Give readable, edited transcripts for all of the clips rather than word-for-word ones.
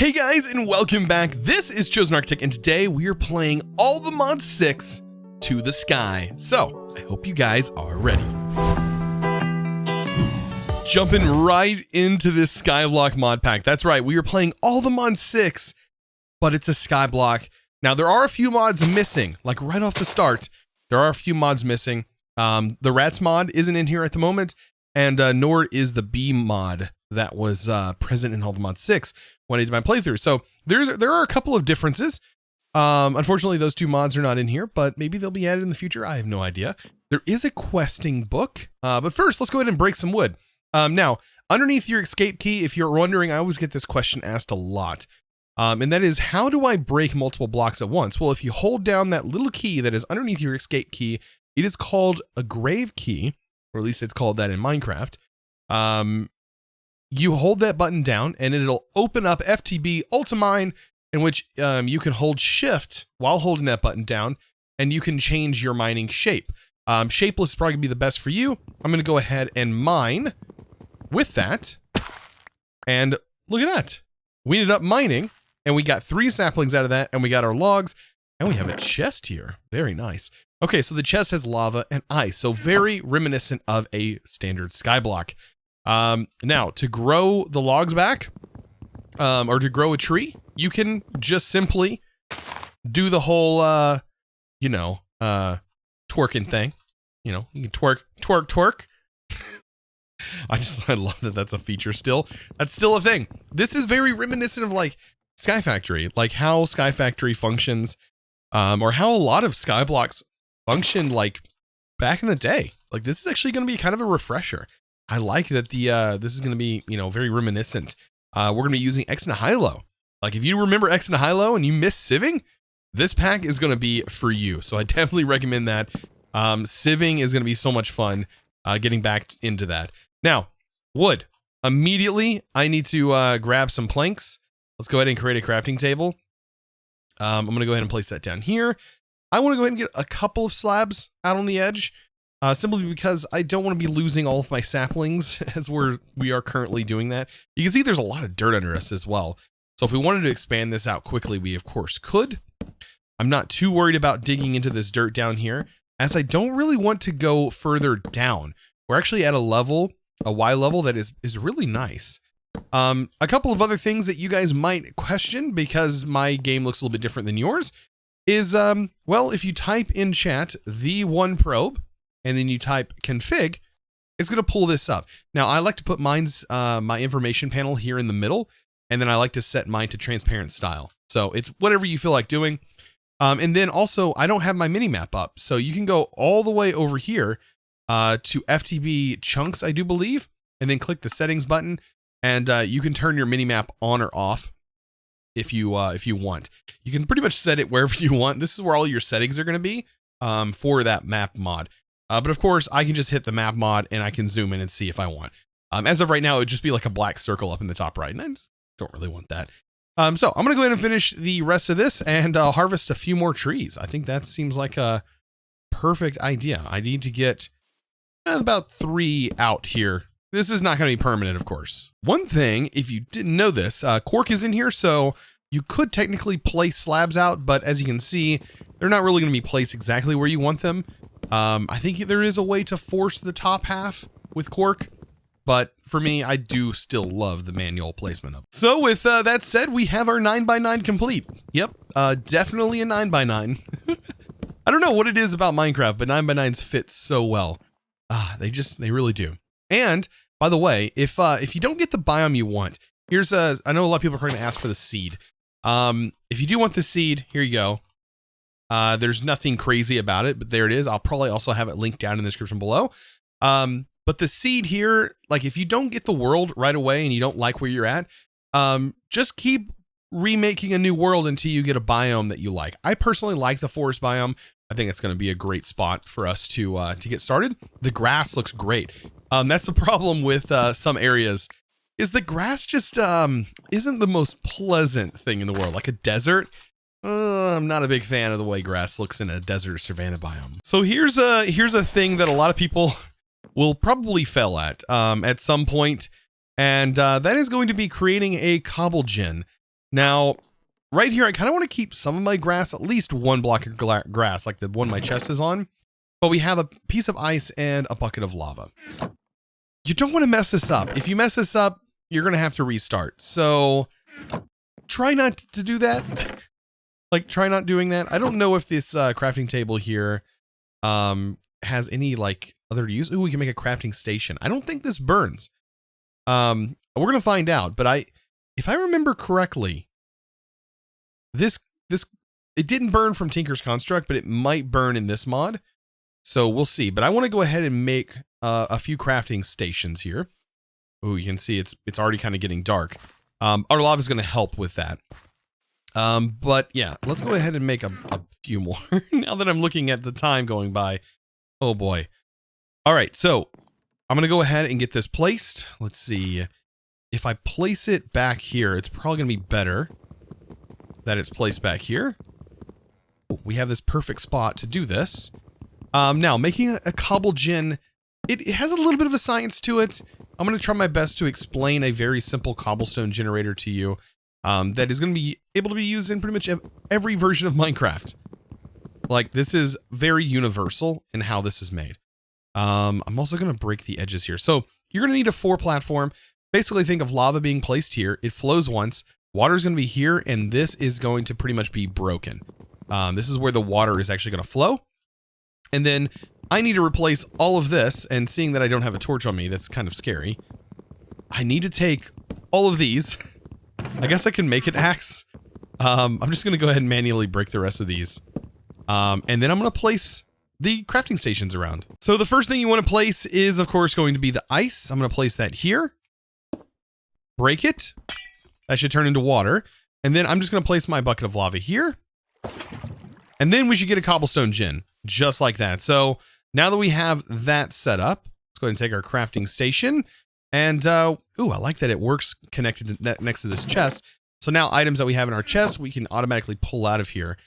Hey guys, and welcome back. This is Chosen Architect, and today we are playing all the Mod 6 to the sky. So, I hope you guys are ready. Jumping right into this Skyblock mod pack. That's right, we are playing all the Mod 6, but it's a Skyblock. Now, there are a few mods missing, like right off the start. There are a few mods missing. The Rats mod isn't in here at the moment, and nor is the Bee mod that was present in all the Mod 6 when I did my playthrough. So there are a couple of differences. Unfortunately, those two mods are not in here, but maybe they'll be added in the future. I have no idea. There is a questing book, but first, let's go ahead and break some wood. Now, underneath your escape key, if you're wondering, I always get this question asked a lot. And that is, how do I break multiple blocks at once? Well, if you hold down that little key that is underneath your escape key, it is called a grave key, or at least it's called that in Minecraft. You hold that button down and it'll open up FTB Ultimine, in which you can hold shift while holding that button down, and you can change your mining shape. Shapeless is probably gonna be the best for you. I'm gonna go ahead and mine with that. And look at that. We ended up mining and we got 3 saplings out of that, and we got our logs, and we have a chest here. Very nice. Okay, so the chest has lava and ice, so very reminiscent of a standard Skyblock. Now, to grow the logs back, or to grow a tree, you can just simply do the whole, twerking thing. You know, you can twerk. I love that that's a feature still. That's still a thing. This is very reminiscent of, like, Sky Factory, like how Sky Factory functions, or how a lot of Skyblocks function, like, back in the day. Like, this is actually going to be kind of a refresher. I like that this is going to be, very reminiscent. We're going to be using X nihilio. Like, if you remember X nihilio and you miss sieving, this pack is going to be for you. So I definitely recommend that. Sieving is going to be so much fun, getting back into that. Now, wood. Immediately, I need to grab some planks. Let's go ahead and create a crafting table. I'm going to go ahead and place that down here. I want to go ahead and get a couple of slabs out on the edge. Simply because I don't want to be losing all of my saplings as we are currently doing that. You can see there's a lot of dirt under us as well. So if we wanted to expand this out quickly, we of course could. I'm not too worried about digging into this dirt down here, as I don't really want to go further down. We're actually at a level, a Y level, that is really nice. A couple of other things that you guys might question, because my game looks a little bit different than yours, is, well, if you type in chat the one probe, and then you type config, it's going to pull this up. Now, I like to put mine's my information panel here in the middle, and then I like to set mine to transparent style. So it's whatever you feel like doing. And then also, I don't have my minimap up, so you can go all the way over here to FTB chunks, I do believe, and then click the settings button, and you can turn your minimap on or off if you want. You can pretty much set it wherever you want. This is where all your settings are going to be for that map mod. But of course, I can just hit the map mod and I can zoom in and see if I want. As of right now, it would just be like a black circle up in the top right, and I just don't really want that. So I'm going to go ahead and finish the rest of this and harvest a few more trees. I think that seems like a perfect idea. I need to get about 3 out here. This is not going to be permanent, of course. One thing, if you didn't know this, cork is in here, so you could technically place slabs out, but as you can see, they're not really going to be placed exactly where you want them. I think there is a way to force the top half with cork, but for me, I do still love the manual placement of it. So with that said, we have our 9x9 complete. Yep, definitely a 9x9. I don't know what it is about Minecraft, but 9x9s fit so well. They really do. And by the way, if you don't get the biome you want, here's I know a lot of people are going to ask for the seed. If you do want the seed, here you go. There's nothing crazy about it, but there it is. I'll probably also have it linked down in the description below. But the seed here, like, if you don't get the world right away and you don't like where you're at, just keep remaking a new world until you get a biome that you like. I personally like the forest biome. I think it's going to be a great spot for us to get started. The grass looks great. That's the problem with some areas, is the grass just isn't the most pleasant thing in the world. Like a desert, I'm not a big fan of the way grass looks in a desert savanna biome. So here's a thing that a lot of people will probably fail at some point, and that is going to be creating a cobble gen. Now, right here, I kind of want to keep some of my grass, at least one block of grass, like the one my chest is on. But we have a piece of ice and a bucket of lava. You don't want to mess this up. If you mess this up, you're going to have to restart. So try not to do that. Like, try not doing that. I don't know if this crafting table here has any, like, other use. Ooh, we can make a crafting station. I don't think this burns. We're going to find out. But if I remember correctly, it didn't burn from Tinker's Construct, but it might burn in this mod. So we'll see. But I want to go ahead and make a few crafting stations here. Oh, you can see it's already kind of getting dark. Our lava is going to help with that. But yeah, let's go ahead and make a few more now that I'm looking at the time going by. Oh boy. All right, so I'm going to go ahead and get this placed. Let's see. If I place it back here, it's probably going to be better that it's placed back here. We have this perfect spot to do this. Now, making a cobble gen, it has a little bit of a science to it. I'm going to try my best to explain a very simple cobblestone generator to you that is going to be able to be used in pretty much every version of Minecraft. Like, this is very universal in how this is made. I'm also going to break the edges here. So you're going to need a 4 platform. Basically, think of lava being placed here. It flows once. Water is going to be here, and this is going to pretty much be broken. This is where the water is actually going to flow. And then I need to replace all of this, and seeing that I don't have a torch on me, that's kind of scary. I need to take all of these. I guess I can make an axe. I'm just going to go ahead and manually break the rest of these. And then I'm going to place the crafting stations around. So the first thing you want to place is, of course, going to be the ice. I'm going to place that here. Break it. That should turn into water. And then I'm just going to place my bucket of lava here. And then we should get a cobblestone gen. Just like that. So now that we have that set up, let's go ahead and take our crafting station. And, ooh, I like that it works connected to next to this chest. So now items that we have in our chest, we can automatically pull out of here.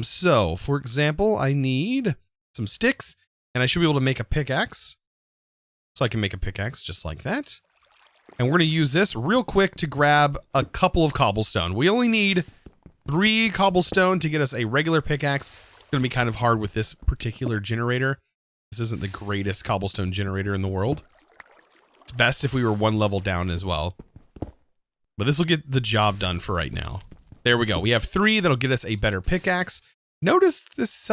So, for example, I need some sticks, and I should be able to make a pickaxe. So I can make a pickaxe just like that. And we're going to use this real quick to grab a couple of cobblestone. We only need 3 cobblestone to get us a regular pickaxe. It's going to be kind of hard with this particular generator. This isn't the greatest cobblestone generator in the world. It's best if we were 1 level down as well. But this will get the job done for right now. There we go. We have 3 that'll get us a better pickaxe. Notice this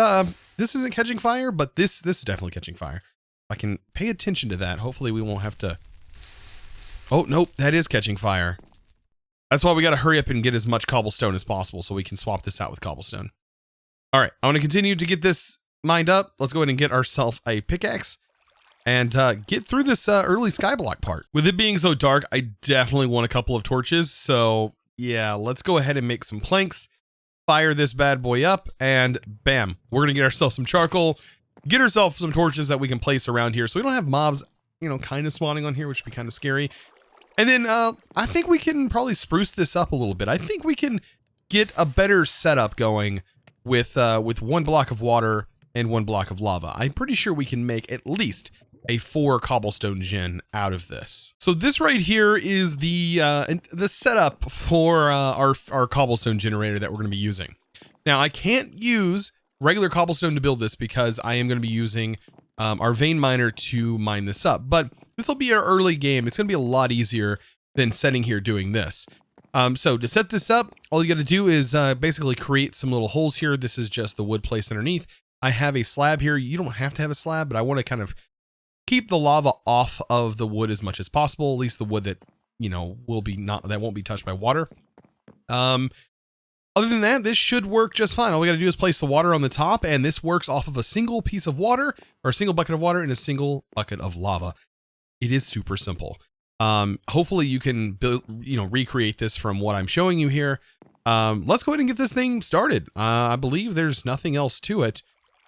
this isn't catching fire, but this is definitely catching fire. If I can pay attention to that, hopefully we won't have to... Oh, nope, that is catching fire. That's why we got to hurry up and get as much cobblestone as possible so we can swap this out with cobblestone. All right, I want to continue to get this mined up. Let's go ahead and get ourselves a pickaxe and get through this early skyblock part. With it being so dark, I definitely want a couple of torches. So yeah, let's go ahead and make some planks, fire this bad boy up, and bam, we're going to get ourselves some charcoal, get ourselves some torches that we can place around here so we don't have mobs, you know, kind of spawning on here, which would be kind of scary. And then I think we can probably spruce this up a little bit. I think we can get a better setup going with 1 block of water and 1 block of lava. I'm pretty sure we can make at least a 4 cobblestone gen out of this. So this right here is the setup for our cobblestone generator that we're going to be using. Now I can't use regular cobblestone to build this because I am going to be using our vein miner to mine this up. But this will be our early game. It's going to be a lot easier than sitting here doing this. So to set this up, all you got to do is basically create some little holes here. This is just the wood placed underneath. I have a slab here. You don't have to have a slab, but I want to kind of keep the lava off of the wood as much as possible. At least the wood that, you know, that won't be touched by water. Other than that, this should work just fine. All we got to do is place the water on the top, and this works off of a single piece of water, or a single bucket of water, and a single bucket of lava. It is super simple. Hopefully you can build, recreate this from what I'm showing you here. Let's go ahead and get this thing started. I believe there's nothing else to it.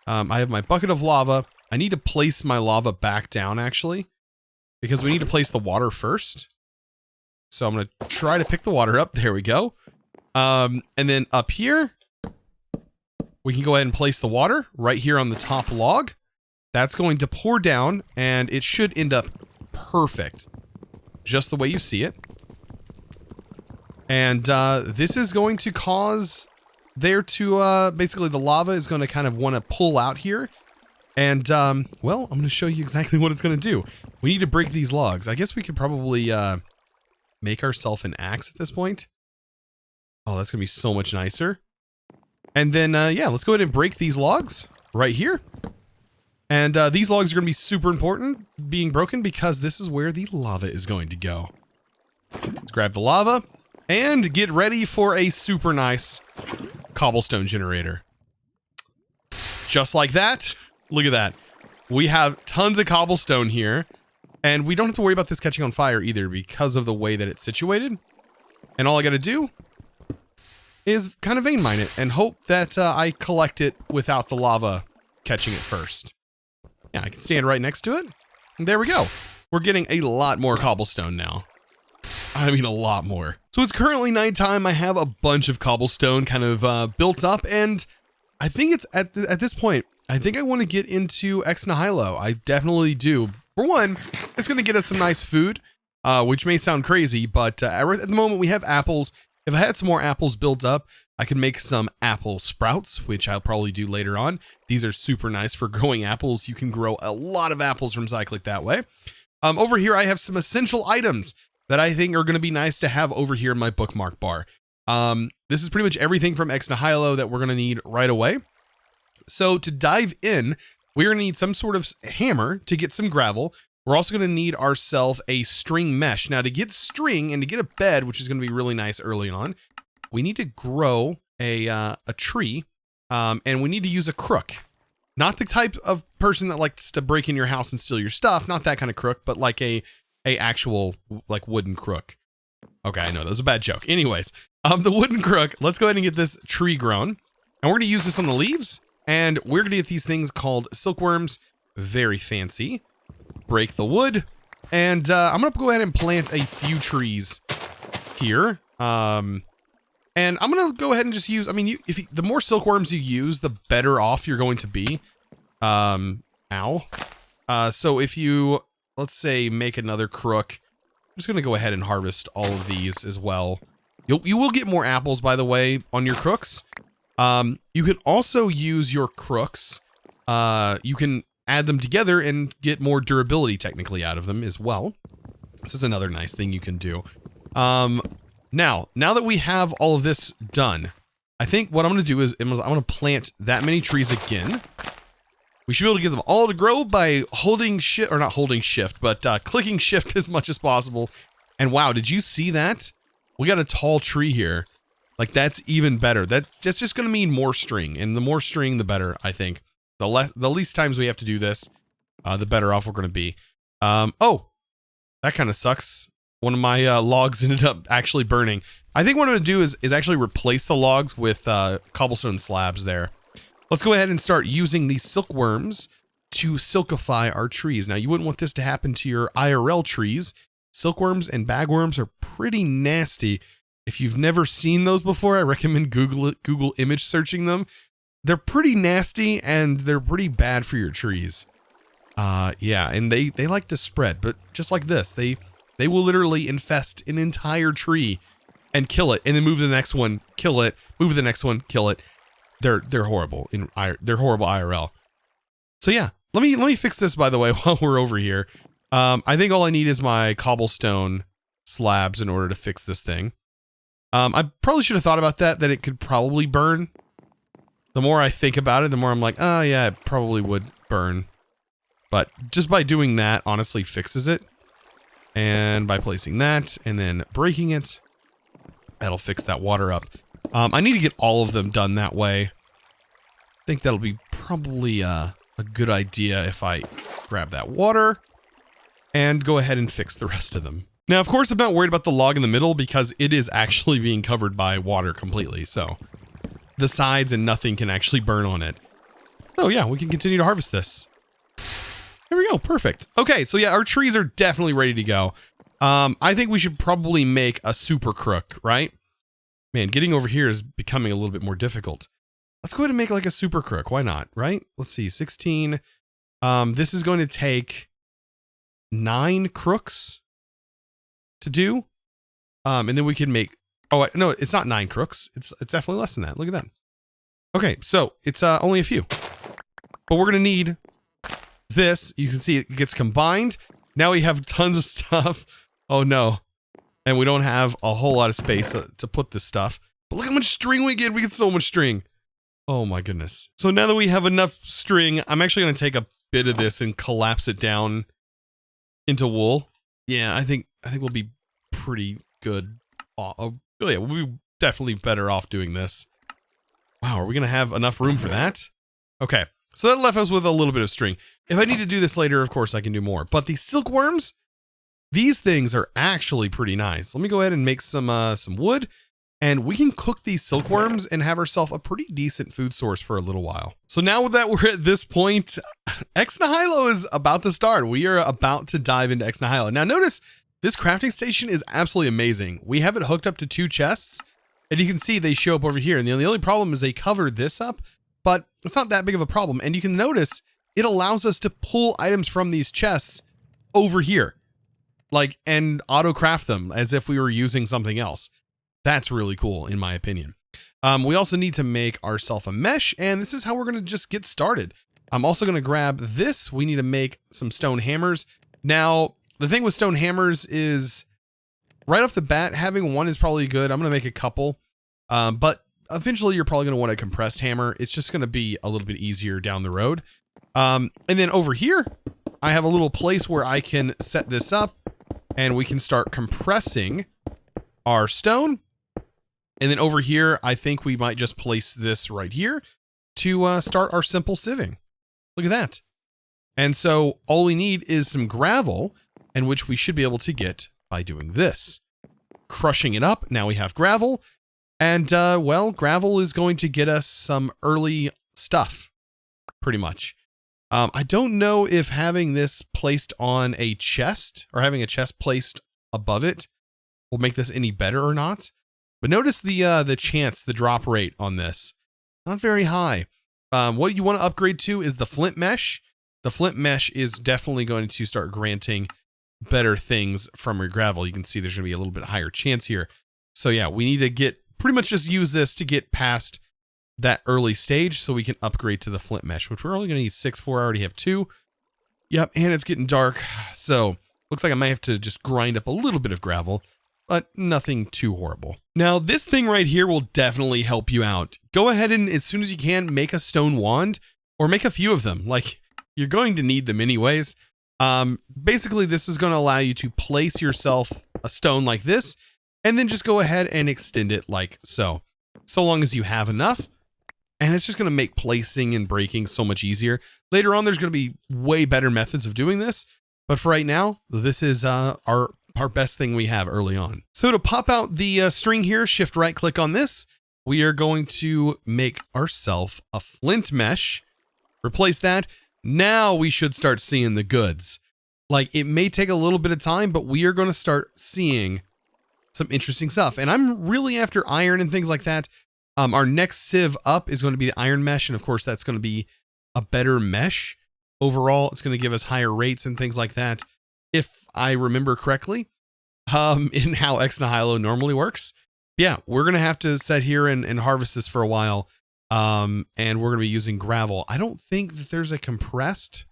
I have my bucket of lava. I need to place my lava back down, actually, because we need to place the water first. So I'm going to try to pick the water up. There we go. And then up here, we can go ahead and place the water right here on the top log. That's going to pour down, and it should end up perfect, just the way you see it. And this is going to cause there to, basically the lava is going to kind of want to pull out here. And, well, I'm going to show you exactly what it's going to do. We need to break these logs. I guess we could probably make ourselves an axe at this point. Oh, that's going to be so much nicer. And then, yeah, let's go ahead and break these logs right here. And these logs are going to be super important being broken because this is where the lava is going to go. Let's grab the lava and get ready for a super nice cobblestone generator. Just like that. Look at that. We have tons of cobblestone here, and we don't have to worry about this catching on fire either because of the way that it's situated. And all I got to do is kind of vein mine it and hope that I collect it without the lava catching it first. Yeah, I can stand right next to it. And there we go. We're getting a lot more cobblestone now. I mean, a lot more. So it's currently nighttime. I have a bunch of cobblestone kind of built up, and I think it's at this point, I think I want to get into ex nihilo. I definitely do. For one, it's going to get us some nice food, which may sound crazy, but at the moment we have apples. If I had some more apples built up, I could make some apple sprouts, which I'll probably do later on. These are super nice for growing apples. You can grow a lot of apples from Cyclic that way. Over here, I have some essential items that I think are going to be nice to have over here in my bookmark bar. This is pretty much everything from ex nihilo that we're going to need right away. So to dive in, we're going to need some sort of hammer to get some gravel. We're also going to need ourselves a string mesh. Now to get string and to get a bed, which is going to be really nice early on, we need to grow a tree, and we need to use a crook. Not the type of person that likes to break in your house and steal your stuff, not that kind of crook, but like a actual like wooden crook. Okay, I know that was a bad joke. Anyways, the wooden crook, let's go ahead and get this tree grown. And we're going to use this on the leaves, and we're going to get these things called silkworms. Very fancy. Break the wood, and I'm going to go ahead and plant a few trees here. And I'm going to go ahead and just use, I mean, the more silkworms you use, the better off you're going to be. Ow. So if you, let's say, make another crook, I'm just going to go ahead and harvest all of these as well. You will get more apples, by the way, on your crooks. You can also use your crooks. You can add them together and get more durability technically out of them as well. This is another nice thing you can do. Now that we have all of this done, I think what I'm going to do is I'm going to plant that many trees again. We should be able to get them all to grow by holding shift, or not holding shift, but clicking shift as much as possible. And wow, did you see that? We got a tall tree here. Like, that's even better. That's just going to mean more string, and the more string, the better, I think. The least times we have to do this, the better off we're going to be. Oh, that kind of sucks. One of my logs ended up actually burning. I think what I'm going to do is actually replace the logs with cobblestone slabs there. Let's go ahead and start using these silkworms to silkify our trees. Now, you wouldn't want this to happen to your IRL trees. Silkworms and bagworms are pretty nasty. If you've never seen those before, I recommend Google image searching them. They're pretty nasty, and they're pretty bad for your trees. Yeah, and they like to spread, but just like this, they will literally infest an entire tree and kill it, and then move to the next one, kill it, move to the next one, kill it. They're horrible they're horrible IRL. So yeah, let me fix this, by the way, while we're over here. I think all I need is my cobblestone slabs in order to fix this thing. I probably should have thought about that it could probably burn. The more I think about it, the more I'm like, oh yeah, it probably would burn. But just by doing that, honestly fixes it. And by placing that and then breaking it, that'll fix that water up. I need to get all of them done that way. I think that'll be probably a good idea if I grab that water and go ahead and fix the rest of them. Now, of course, I'm not worried about the log in the middle because it is actually being covered by water completely. So the sides and nothing can actually burn on it. Oh yeah, we can continue to harvest this. There we go. Perfect. Okay, so yeah, our trees are definitely ready to go. I think we should probably make a super crook, right? Man, getting over here is becoming a little bit more difficult. Let's go ahead and make like a super crook. Why not, right? Let's see, 16. This is going to take 9 crooks to do. And then we can make Oh, no, it's not 9 crooks. It's definitely less than that. Look at that. Okay, so it's only a few. But we're going to need this. You can see it gets combined. Now we have tons of stuff. Oh, no. And we don't have a whole lot of space to put this stuff. But look how much string we get. We get so much string. Oh, my goodness. So now that we have enough string, I'm actually going to take a bit of this and collapse it down into wool. Yeah, I think we'll be pretty good. Oh, yeah, we'll be definitely better off doing this. Wow, are we going to have enough room for that? Okay, so that left us with a little bit of string. If I need to do this later, of course, I can do more. But the silkworms, these things are actually pretty nice. Let me go ahead and make some wood. And we can cook these silkworms and have ourselves a pretty decent food source for a little while. So now that we're at this point, Ex Nihilo is about to start. We are about to dive into Ex Nihilo. Now notice, this crafting station is absolutely amazing. We have it hooked up to 2 chests, and you can see they show up over here. And the only problem is they covered this up, but it's not that big of a problem. And you can notice it allows us to pull items from these chests over here, like, and auto craft them as if we were using something else. That's really cool, in my opinion. We also need to make ourselves a mesh, and this is how we're going to just get started. I'm also going to grab this. We need to make some stone hammers. Now, the thing with stone hammers is, right off the bat, having one is probably good. I'm going to make a couple, but eventually you're probably going to want a compressed hammer. It's just going to be a little bit easier down the road. And then over here, I have a little place where I can set this up, and we can start compressing our stone. And then over here, I think we might just place this right here to start our simple sieving. Look at that. And so all we need is some gravel, and which we should be able to get by doing this. Crushing it up. Now we have gravel. And, well, gravel is going to get us some early stuff, pretty much. I don't know if having this placed on a chest, or having a chest placed above it, will make this any better or not. But notice the chance, the drop rate on this. Not very high. What you want to upgrade to is the flint mesh. The flint mesh is definitely going to start granting better things from your gravel. You can see there's going to be a little bit higher chance here. So yeah, we need to pretty much just use this to get past that early stage so we can upgrade to the flint mesh, which we're only going to need 6 for. I already have 2. Yep, and it's getting dark. So looks like I might have to just grind up a little bit of gravel, but nothing too horrible. Now, this thing right here will definitely help you out. Go ahead and, as soon as you can, make a stone wand, or make a few of them. Like, you're going to need them anyways. Basically, this is going to allow you to place yourself a stone like this, and then just go ahead and extend it like so. So long as you have enough. And it's just going to make placing and breaking so much easier. Later on, there's going to be way better methods of doing this. But for right now, this is our best thing we have early on. So to pop out the string here, shift right click on this. We are going to make ourselves a flint mesh. Replace that. Now we should start seeing the goods. Like, it may take a little bit of time, but we are going to start seeing some interesting stuff. And I'm really after iron and things like that. Our next sieve up is going to be the iron mesh. And of course, that's going to be a better mesh. Overall, it's going to give us higher rates and things like that, if I remember correctly, in how Ex Nihilo normally works. Yeah, we're going to have to sit here and harvest this for a while, and we're going to be using gravel. I don't think that there's a compressed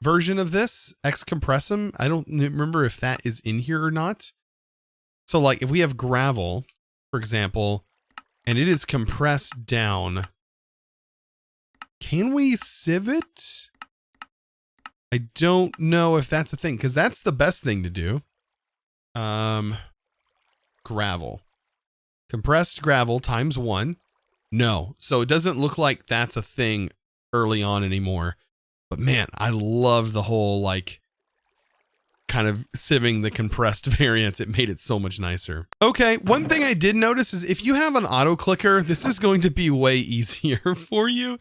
version of this, Ex compressum. I don't remember if that is in here or not. So, like, if we have gravel, for example, and it is compressed down, can we sieve it? I don't know if that's a thing, because that's the best thing to do. Gravel. Compressed gravel times 1. No. So it doesn't look like that's a thing early on anymore. But man, I love the whole, like, kind of sieving the compressed variants. It made it so much nicer. Okay, one thing I did notice is if you have an auto clicker, this is going to be way easier for you.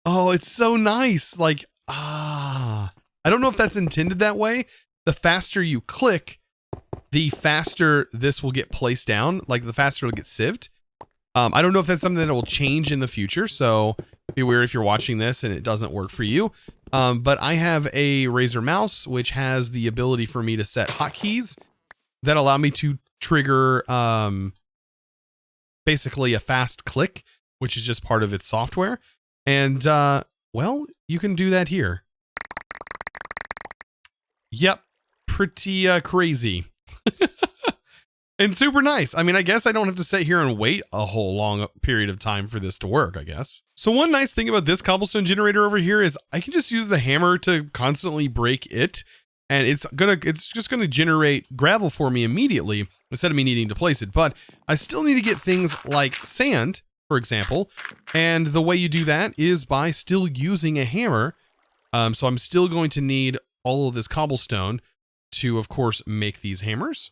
Oh, it's so nice. Like, I don't know if that's intended that way. The faster you click, the faster this will get placed down. Like, the faster it'll get sieved. I don't know if that's something that will change in the future. So be aware if you're watching this and it doesn't work for you. But I have a Razer mouse, which has the ability for me to set hotkeys that allow me to trigger basically a fast click, which is just part of its software. And well, you can do that here. Yep, pretty crazy. And super nice. I mean, I guess I don't have to sit here and wait a whole long period of time for this to work, I guess. So one nice thing about this cobblestone generator over here is I can just use the hammer to constantly break it, and it's just gonna generate gravel for me immediately instead of me needing to place it. But I still need to get things like sand, for example, and the way you do that is by still using a hammer. So I'm still going to need all of this cobblestone to, of course, make these hammers.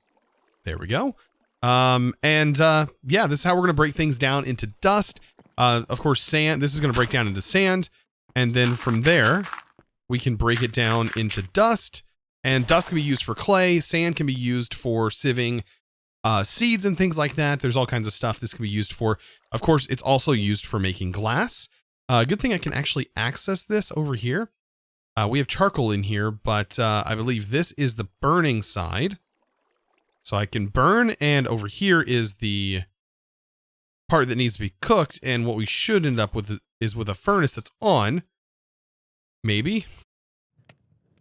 There we go. Yeah, this is how we're going to break things down into dust. Of course, sand. This is going to break down into sand. And then from there, we can break it down into dust. And dust can be used for clay. Sand can be used for sieving seeds and things like that. There's all kinds of stuff this can be used for. Of course, it's also used for making glass. Good thing I can actually access this over here. We have charcoal in here, but I believe this is the burning side. So I can burn, and over here is the part that needs to be cooked, and what we should end up with is with a furnace that's on. Maybe.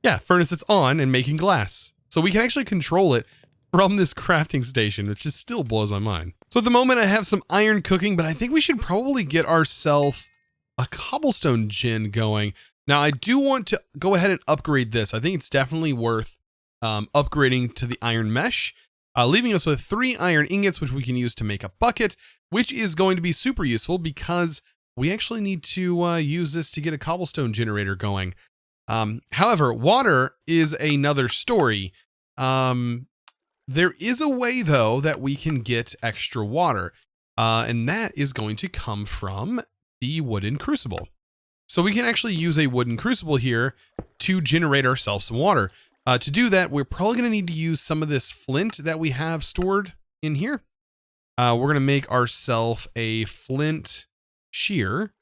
Yeah, furnace that's on and making glass. So we can actually control it from this crafting station, which just still blows my mind. So at the moment I have some iron cooking, but I think we should probably get ourselves a cobblestone gen going. Now I do want to go ahead and upgrade this. I think it's definitely worth upgrading to the iron mesh. Leaving us with 3 iron ingots, which we can use to make a bucket, which is going to be super useful because we actually need to use this to get a cobblestone generator going. However, water is another story. There is a way, though, that we can get extra water, and that is going to come from the wooden crucible. So we can actually use a wooden crucible here to generate ourselves some water. To do that, we're probably going to need to use some of this flint that we have stored in here. We're going to make ourselves a flint shear.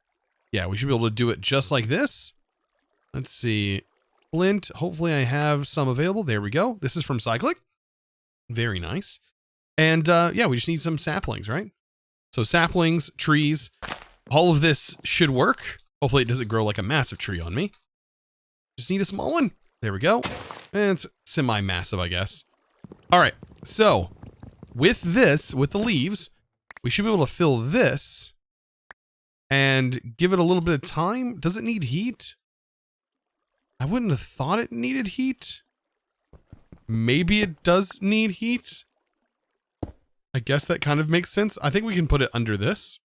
Yeah, we should be able to do it just like this. Let's see. Flint. Hopefully I have some available. There we go. This is from Skyblock. Very nice. And yeah, we just need some saplings, right? So saplings, trees, all of this should work. Hopefully it doesn't grow like a massive tree on me. Just need a small one. There we go. And it's semi-massive, I guess. All right. So with this, with the leaves, we should be able to fill this and give it a little bit of time. Does it need heat? I wouldn't have thought it needed heat. Maybe it does need heat. I guess that kind of makes sense. I think we can put it under this.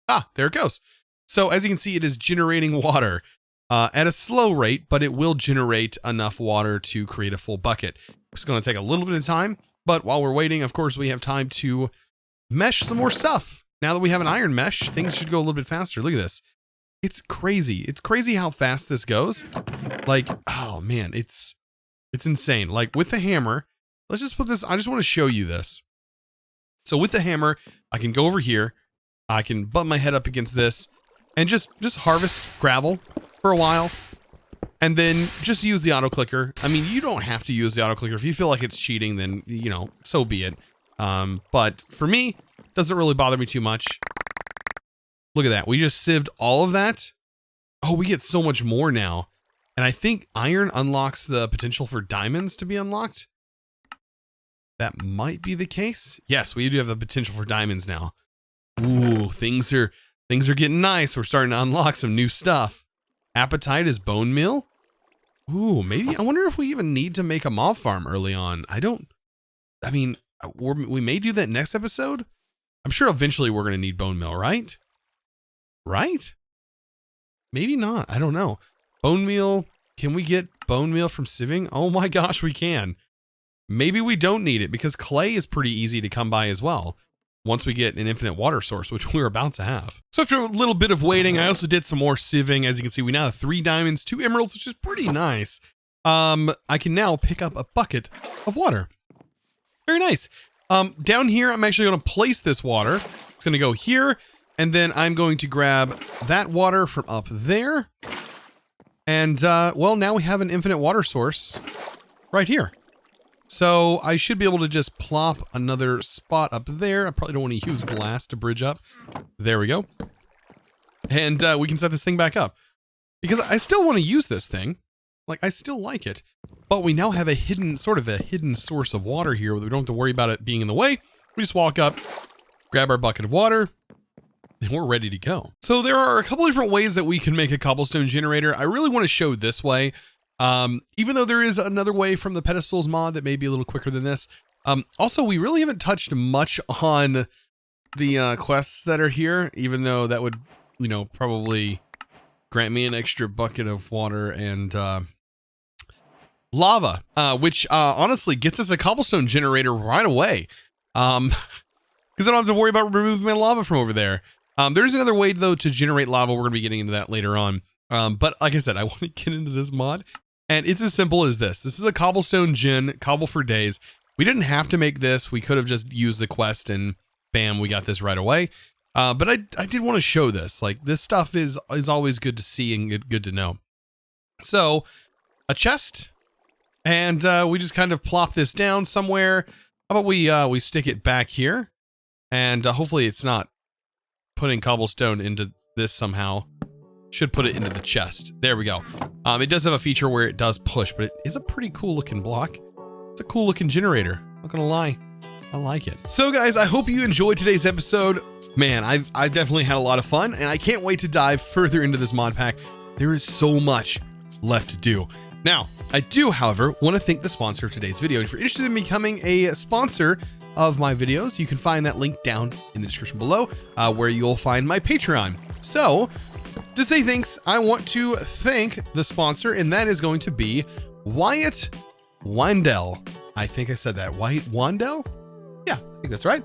Ah, there it goes. So as you can see, it is generating water. At a slow rate, but it will generate enough water to create a full bucket. It's going to take a little bit of time, but while we're waiting, of course, we have time to mesh some more stuff. Now that we have an iron mesh, things should go a little bit faster. Look at this. It's crazy. It's crazy how fast this goes. Like, oh man, it's insane. Like with the hammer, let's just put this, I just want to show you this. So with the hammer, I can go over here. I can butt my head up against this and just harvest gravel for a while, and then just use the auto clicker. I mean, you don't have to use the auto clicker. If you feel like it's cheating, then, you know, so be it. But for me, it doesn't really bother me too much. Look at that. We just sieved all of that. Oh, we get so much more now. And I think iron unlocks the potential for diamonds to be unlocked. That might be the case. Yes, we do have the potential for diamonds now. Ooh, things are getting nice. We're starting to unlock some new stuff. Appetite is bone meal. Ooh, maybe. I wonder if we even need to make a mob farm early on. I mean, we may do that next episode. I'm sure eventually we're going to need bone meal, right? Right? Maybe not. I don't know. Bone meal. Can we get bone meal from sieving? Oh my gosh, we can. Maybe we don't need it because clay is pretty easy to come by as well. Once we get an infinite water source, which we're about to have. So after a little bit of waiting, I also did some more sieving. As you can see, we now have 3 diamonds, 2 emeralds, which is pretty nice. I can now pick up a bucket of water. Very nice. Down here, I'm actually going to place this water. It's going to go here, and then I'm going to grab that water from up there. And, well, now we have an infinite water source right here. So I should be able to just plop another spot up there. I probably don't want to use glass to bridge up. There we go. And we can set this thing back up. Because I still want to use this thing. Like, I still like it. But we now have a hidden, sort of a hidden source of water here. We don't have to worry about it being in the way. We just walk up, grab our bucket of water, and we're ready to go. So there are a couple different ways that we can make a cobblestone generator. I really want to show this way. Even though there is another way from the pedestals mod that may be a little quicker than this. Also, we really haven't touched much on the quests that are here, even though that would, you know, probably grant me an extra bucket of water and lava, which honestly gets us a cobblestone generator right away. Because I don't have to worry about removing my lava from over there. There's another way, though, to generate lava. We're going to be getting into that later on. But like I said, I want to get into this mod. And it's as simple as this. This is a cobblestone gen, cobble for days. We didn't have to make this. We could have just used the quest and bam, we got this right away. But I did want to show this. Like, this stuff is always good to see and good to know. So, a chest. And we just kind of plop this down somewhere. How about we stick it back here? And hopefully it's not putting cobblestone into this somehow. Should put it into the chest. There we go. It does have a feature where it does push, but it is a pretty cool looking block. It's a cool looking generator. Not gonna lie. I like it. So guys, I hope you enjoyed today's episode. Man, I've definitely had a lot of fun, and I can't wait to dive further into this mod pack. There is so much left to do. Now, I do, however, want to thank the sponsor of today's video. If you're interested in becoming a sponsor of my videos, you can find that link down in the description below, where you'll find my Patreon. So, to say thanks, I want to thank the sponsor, and that is going to be Wyatt Wandell. I think I said that. Wyatt Wandell? Yeah, I think that's right.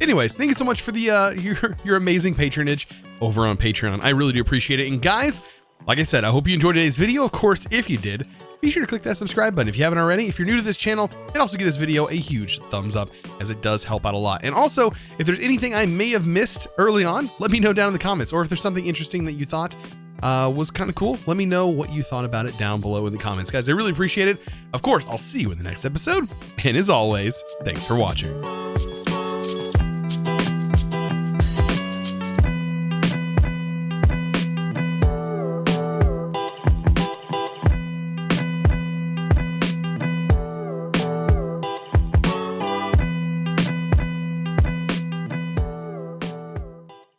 Anyways, thank you so much for the your amazing patronage over on Patreon. I really do appreciate it. And guys, like I said, I hope you enjoyed today's video. Of course, if you did, be sure to click that subscribe button if you haven't already. If you're new to this channel, and also give this video a huge thumbs up, as it does help out a lot. And also, if there's anything I may have missed early on, let me know down in the comments. Or if there's something interesting that you thought was kind of cool, let me know what you thought about it down below in the comments. Guys, I really appreciate it. Of course, I'll see you in the next episode. And as always, thanks for watching.